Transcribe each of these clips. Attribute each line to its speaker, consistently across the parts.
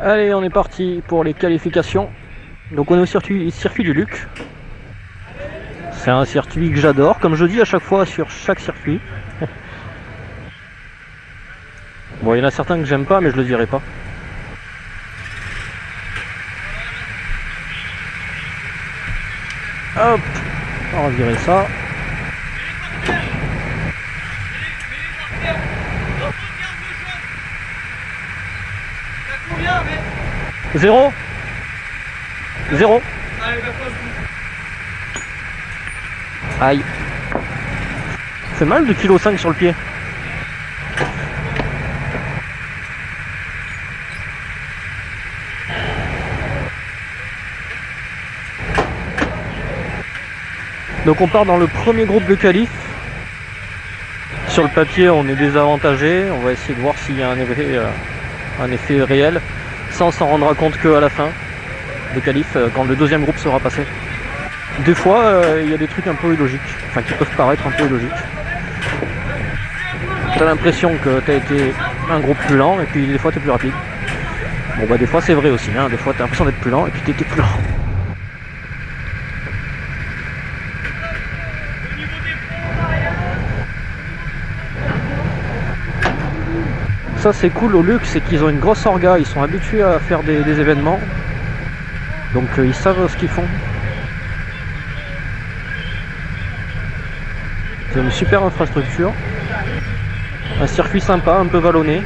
Speaker 1: Allez, on est parti pour les qualifications. Donc on est au circuit du Luc. C'est un circuit que j'adore, comme je dis à chaque fois sur chaque circuit. Bon, il y en a certains que j'aime pas, mais je le dirai pas. Hop, on va virer ça. Zéro. Zéro. Aïe. C'est mal de 5 kg sur le pied. Donc on part dans le premier groupe de qualif. Sur le papier on est désavantagé. On va essayer de voir s'il y a un effet réel. Ça on s'en rendra compte qu'à la fin de qualif, quand le deuxième groupe sera passé. Des fois il y a des trucs un peu illogiques, enfin qui peuvent paraître un peu illogiques. T'as l'impression que t'as été un groupe plus lent et puis des fois t'es plus rapide. Bon bah des fois c'est vrai aussi, hein. Des fois t'as l'impression d'être plus lent et puis t'étais plus lent. Ça c'est cool au Luc, c'est qu'ils ont une grosse orga, ils sont habitués à faire des événements. Donc ils savent ce qu'ils font. C'est une super infrastructure. Un circuit sympa, un peu vallonné.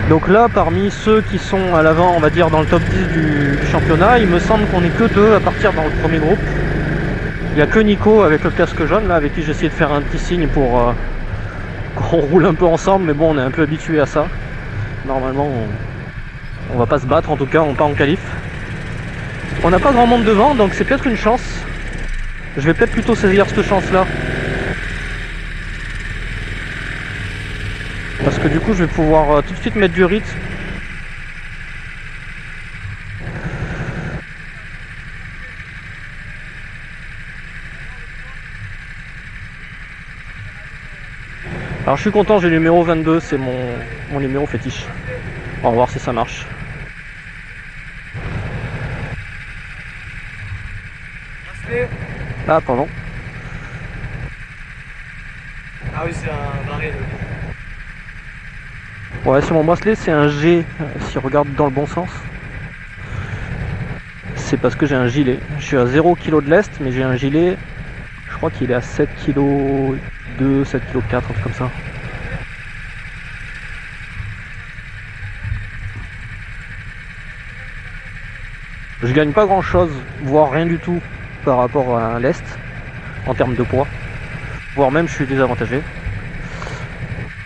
Speaker 1: Donc là, parmi ceux qui sont à l'avant, on va dire dans le top 10 du championnat, il me semble qu'on n'est que deux à partir dans le premier groupe. Il n'y a que Nico avec le casque jaune, là, avec qui j'ai essayé de faire un petit signe pour qu'on roule un peu ensemble, mais bon, on est un peu habitué à ça. Normalement, on va pas se battre, en tout cas, on part en qualif. On n'a pas grand monde devant, donc c'est peut-être une chance. Je vais peut-être plutôt saisir cette chance-là. Parce que du coup je vais pouvoir tout de suite mettre du rythme. Alors je suis content, j'ai le numéro 22, c'est mon numéro fétiche. On va voir si ça marche. Ah pardon.
Speaker 2: Ah oui c'est un barré.
Speaker 1: Ouais, sur mon bracelet c'est un G, si on regarde dans le bon sens. C'est parce que j'ai un gilet. Je suis à 0 kg de lest, mais j'ai un gilet, je crois qu'il est à 7 kg 2, 7 kg 4, un truc comme ça. Je gagne pas grand chose, voire rien du tout par rapport à un lest, en termes de poids. Voire même je suis désavantagé.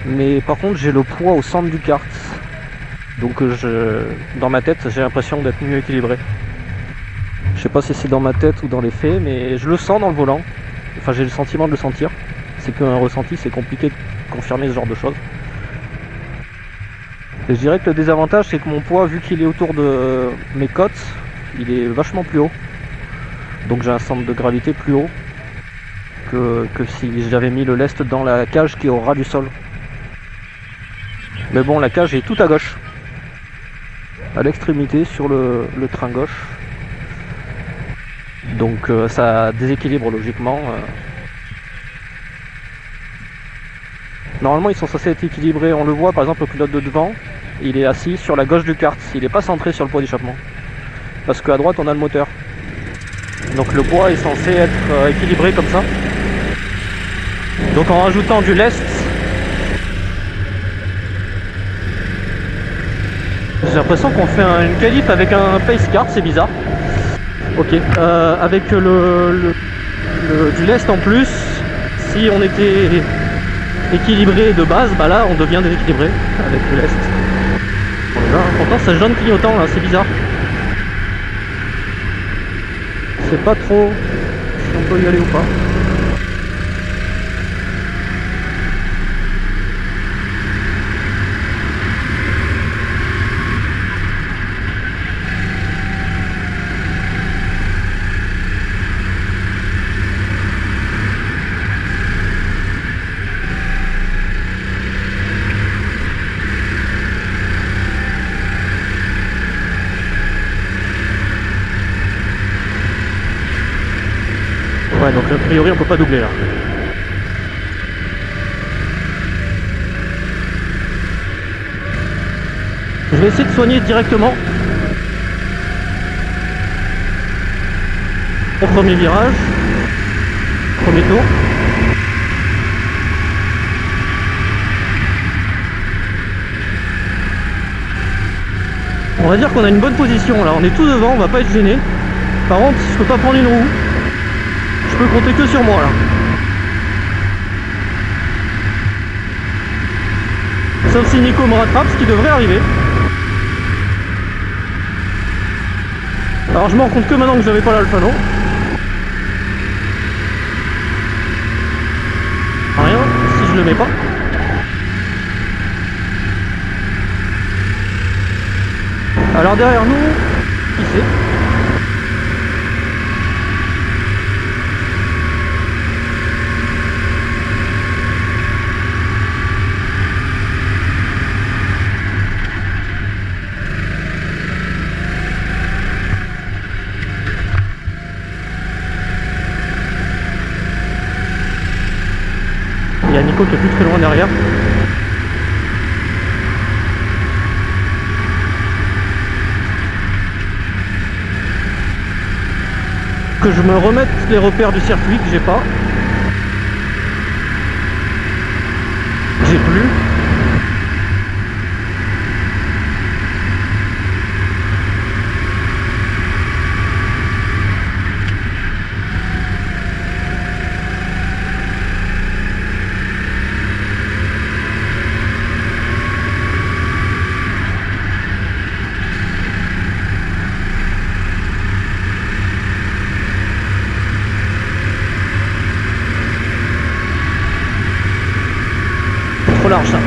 Speaker 1: Mais par contre j'ai le poids au centre du kart, donc dans ma tête j'ai l'impression d'être mieux équilibré. Je sais pas si c'est dans ma tête ou dans les faits, mais je le sens dans le volant. Enfin j'ai le sentiment de le sentir. C'est qu'un ressenti, c'est compliqué de confirmer ce genre de choses. Et je dirais que le désavantage c'est que mon poids, vu qu'il est autour de mes côtes, il est vachement plus haut. Donc j'ai un centre de gravité plus haut que si j'avais mis le lest dans la cage qui est au ras du sol. Mais bon, la cage est tout à gauche, à l'extrémité sur le train gauche. Donc ça déséquilibre logiquement. Normalement ils sont censés être équilibrés, on le voit par exemple le pilote de devant, il est assis sur la gauche du kart, il n'est pas centré sur le poids d'échappement. Parce qu'à droite on a le moteur. Donc le poids est censé être équilibré comme ça. Donc en rajoutant du lest, j'ai l'impression qu'on fait une qualif avec un pace car, c'est bizarre. Ok, avec du lest en plus, si on était équilibré de base, bah là on devient déséquilibré avec le lest. Voilà, pourtant ça jaune clignotant là, c'est bizarre. Je sais pas trop si on peut y aller ou pas. Ouais, donc a priori on peut pas doubler là. Je vais essayer de soigner directement au premier virage, premier tour. On va dire qu'on a une bonne position là, on est tout devant, on va pas être gêné. Par contre, je peux pas prendre une roue, je peux compter que sur moi là. Sauf si Nico me rattrape, ce qui devrait arriver. Alors je me rends compte que maintenant que j'avais pas l'Alphano. Rien, si je le mets pas. Alors derrière nous, qui c'est? Il y a Nico qui est plus très loin derrière. Que je me remette les repères du circuit que j'ai pas. J'ai plus. Trop large ça.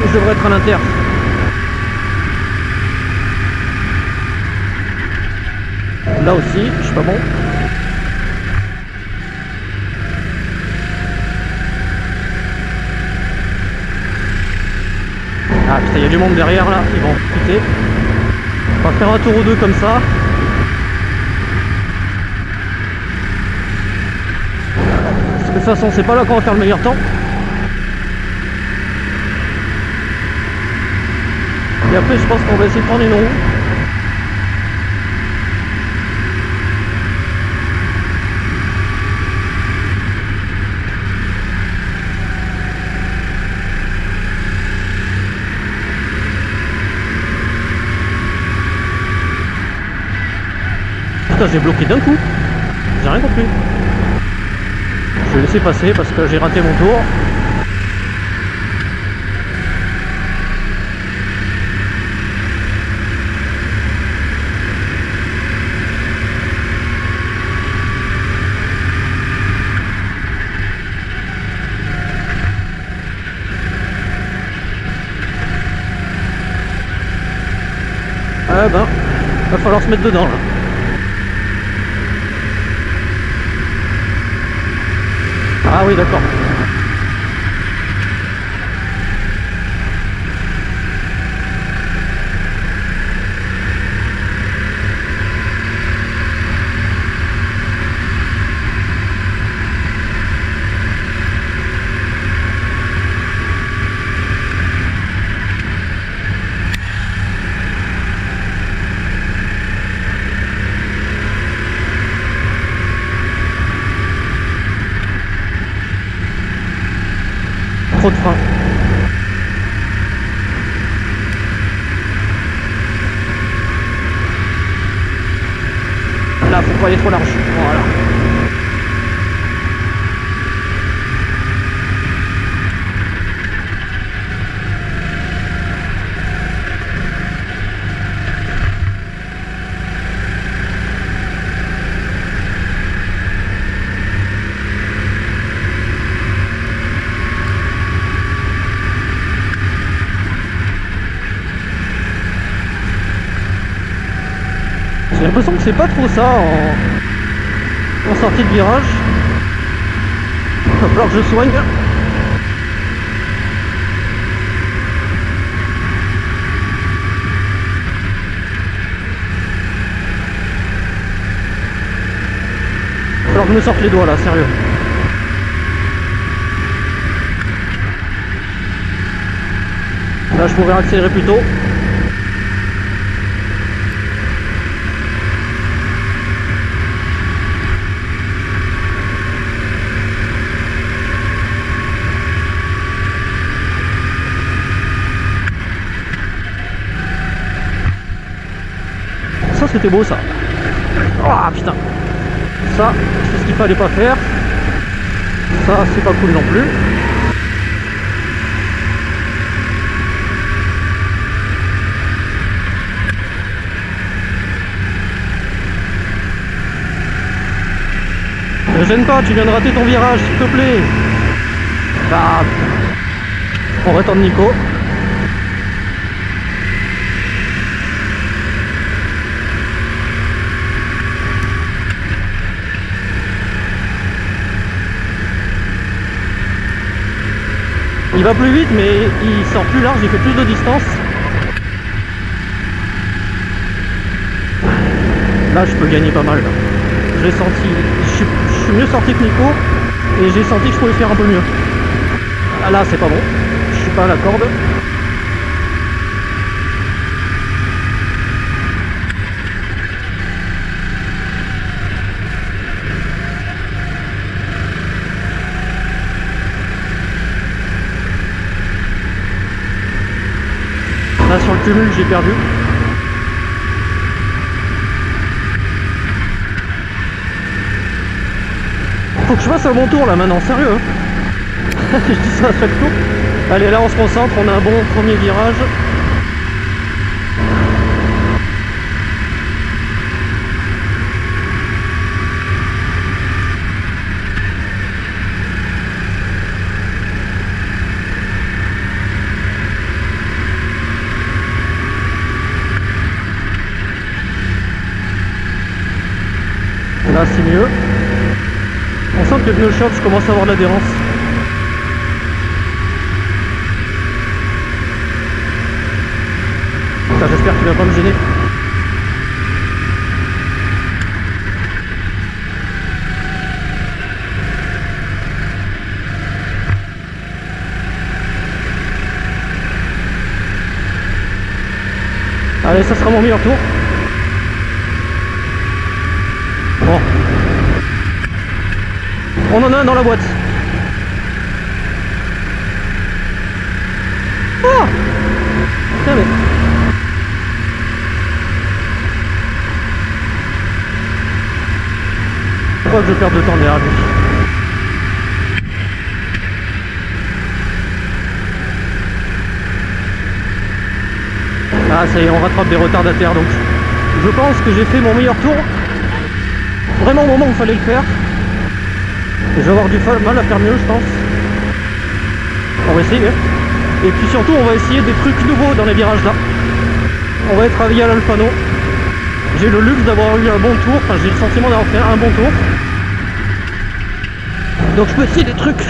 Speaker 1: Je devrais être à l'inter. Là aussi, je suis pas bon. Ah putain, il y a du monde derrière là, ils vont quitter. On va faire un tour ou deux comme ça. Parce que de toute façon, c'est pas là qu'on va faire le meilleur temps. Et après je pense qu'on va essayer de prendre une roue. Putain, j'ai bloqué d'un coup. J'ai rien compris. Je vais laisser passer parce que j'ai raté mon tour. Ah ben, va falloir se mettre dedans là. Ah oui, d'accord. Trop de frein. Là, faut pas aller trop large. Voilà. J'ai l'impression que c'est pas trop ça en sortie de virage. Il va falloir que je soigne. Il va falloir me sorte les doigts là, sérieux. Là je pourrais accélérer plus tôt. Ça c'était beau ça. Ah putain. Ça c'est ce qu'il fallait pas faire. Ça c'est pas cool non plus. Ne gêne pas, tu viens de rater ton virage, s'il te plaît. Ah. On va attendre Nico. Il va plus vite, mais il sort plus large, il fait plus de distance. Là, je peux gagner pas mal. J'ai senti, je suis mieux sorti que Nico, et j'ai senti que je pouvais faire un peu mieux. Ah là, c'est pas bon. Je suis pas à la corde. Là sur le cumul j'ai perdu. Faut que je fasse un bon tour là maintenant, sérieux hein. Je dis ça à chaque tour. Allez là on se concentre, on a un bon premier virage. Là c'est mieux. On sent que le pneu choc, je commence à avoir de l'adhérence. J'espère qu'il va pas me gêner. Allez, ça sera mon meilleur tour. Bon. On en a un dans la boîte. Ah tiens mais... Pourquoi que je perds de temps derrière lui? Ah ça y est, on rattrape des retardataires donc. Je pense que j'ai fait mon meilleur tour. Vraiment au moment où il fallait le faire. Et je vais avoir du mal à faire mieux je pense. On va essayer. Et puis surtout on va essayer des trucs nouveaux dans les virages là. On va être travaillé à l'Alfano. J'ai le luxe d'avoir eu un bon tour, enfin j'ai le sentiment d'avoir fait un bon tour. Donc je peux essayer des trucs.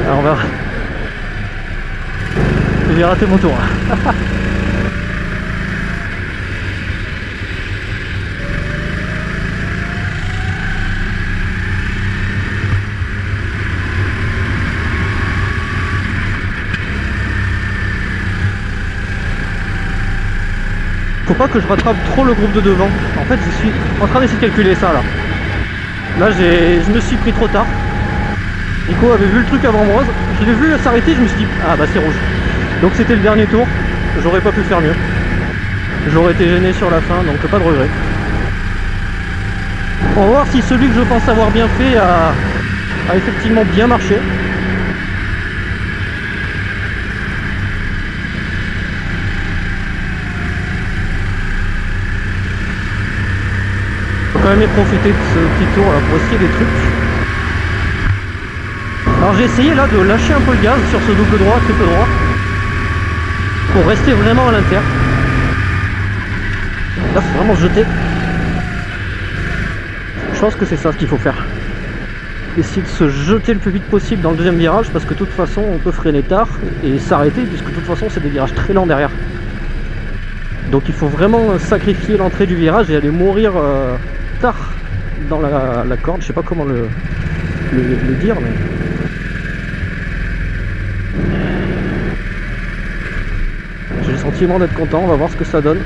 Speaker 1: Alors on verra. J'ai raté mon tour. Faut pas que je rattrape trop le groupe de devant. En fait je suis en train d'essayer de calculer ça là. Là je me suis pris trop tard. Nico avait vu le truc avant moi. Je l'ai vu s'arrêter, je me suis dit ah bah c'est rouge. Donc c'était le dernier tour. J'aurais pas pu faire mieux. J'aurais été gêné sur la fin, donc pas de regret. On va voir si celui que je pense avoir bien fait a effectivement bien marché. Faut quand même profiter de ce petit tour là pour essayer des trucs. Alors j'ai essayé là de lâcher un peu le gaz sur ce double droit, triple droit, pour rester vraiment à l'inter. Là faut vraiment se jeter. Je pense que c'est ça ce qu'il faut faire. Essayer de se jeter le plus vite possible dans le deuxième virage, parce que de toute façon on peut freiner tard et s'arrêter, puisque de toute façon c'est des virages très lents derrière. Donc il faut vraiment sacrifier l'entrée du virage et aller mourir tard dans la corde. Je sais pas comment le dire, mais... J'ai le sentiment d'être content, on va voir ce que ça donne.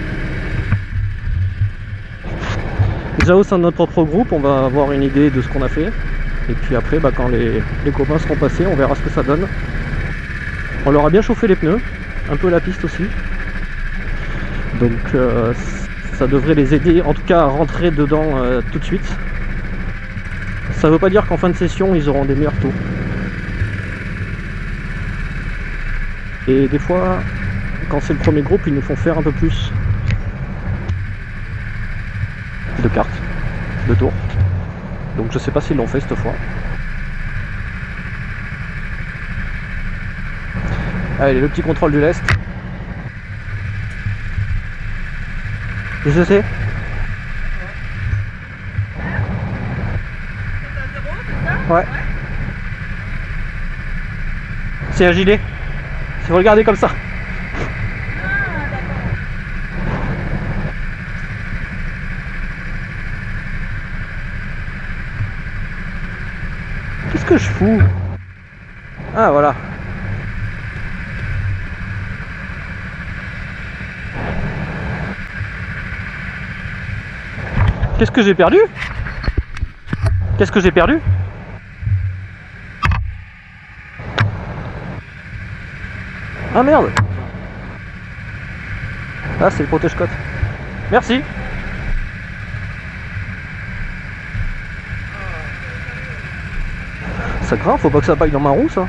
Speaker 1: Déjà au sein de notre propre groupe, on va avoir une idée de ce qu'on a fait. Et puis après, bah, quand les copains seront passés, on verra ce que ça donne. On leur a bien chauffé les pneus, un peu la piste aussi. Donc ça devrait les aider, en tout cas à rentrer dedans tout de suite. Ça veut pas dire qu'en fin de session, ils auront des meilleurs taux. Et des fois, quand c'est le premier groupe, ils nous font faire un peu plus de cartes, de tours. Donc je sais pas s'ils l'ont fait cette fois. Allez, le petit contrôle du lest. Qu'est-ce que c'est ? Ouais. C'est un gilet. Si vous regardez comme ça. Qu'est-ce que je fous? Ah voilà. Qu'est-ce que j'ai perdu? Qu'est-ce que j'ai perdu? Ah merde. Ah c'est le protège-côte. Merci. Ça craint, faut pas que ça paille dans ma roue ça.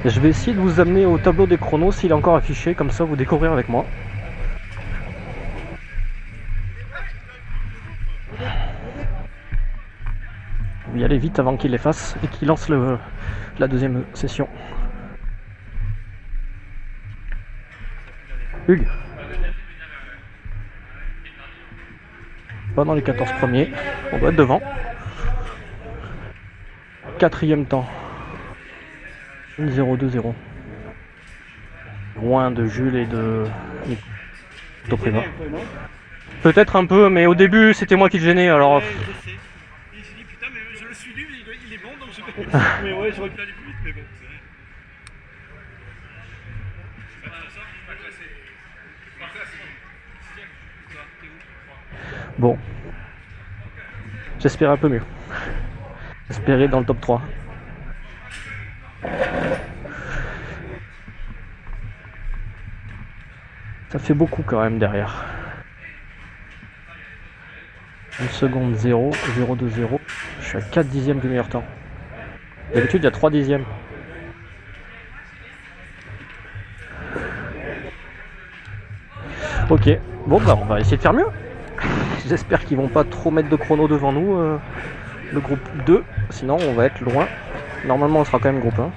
Speaker 1: Et je vais essayer de vous amener au tableau des chronos s'il est encore affiché, comme ça vous découvrirez avec moi. Je vais y aller vite avant qu'il les fasse et qu'il lance la deuxième session. Hugues. Pas dans les 14 premiers, on doit être devant. Quatrième temps. 0-2-0. Loin de Jules et de Toprima. Peut-être un peu, mais au début c'était moi qui le gênais alors.
Speaker 3: Il s'est dit putain mais je le suis lui, il est bon donc je vais... Mais ouais j'aurais pu aller plus vite mais bon.
Speaker 1: Bon. J'espère un peu mieux. J'espérais dans le top 3. Ça fait beaucoup quand même derrière. 1 seconde 0, 0,2, 0. Je suis à 4 dixièmes du meilleur temps. D'habitude il y a 3 dixièmes. Ok, bon bah on va essayer de faire mieux. J'espère qu'ils vont pas trop mettre de chrono devant nous, le groupe 2, sinon on va être loin. Normalement on sera quand même groupe 1.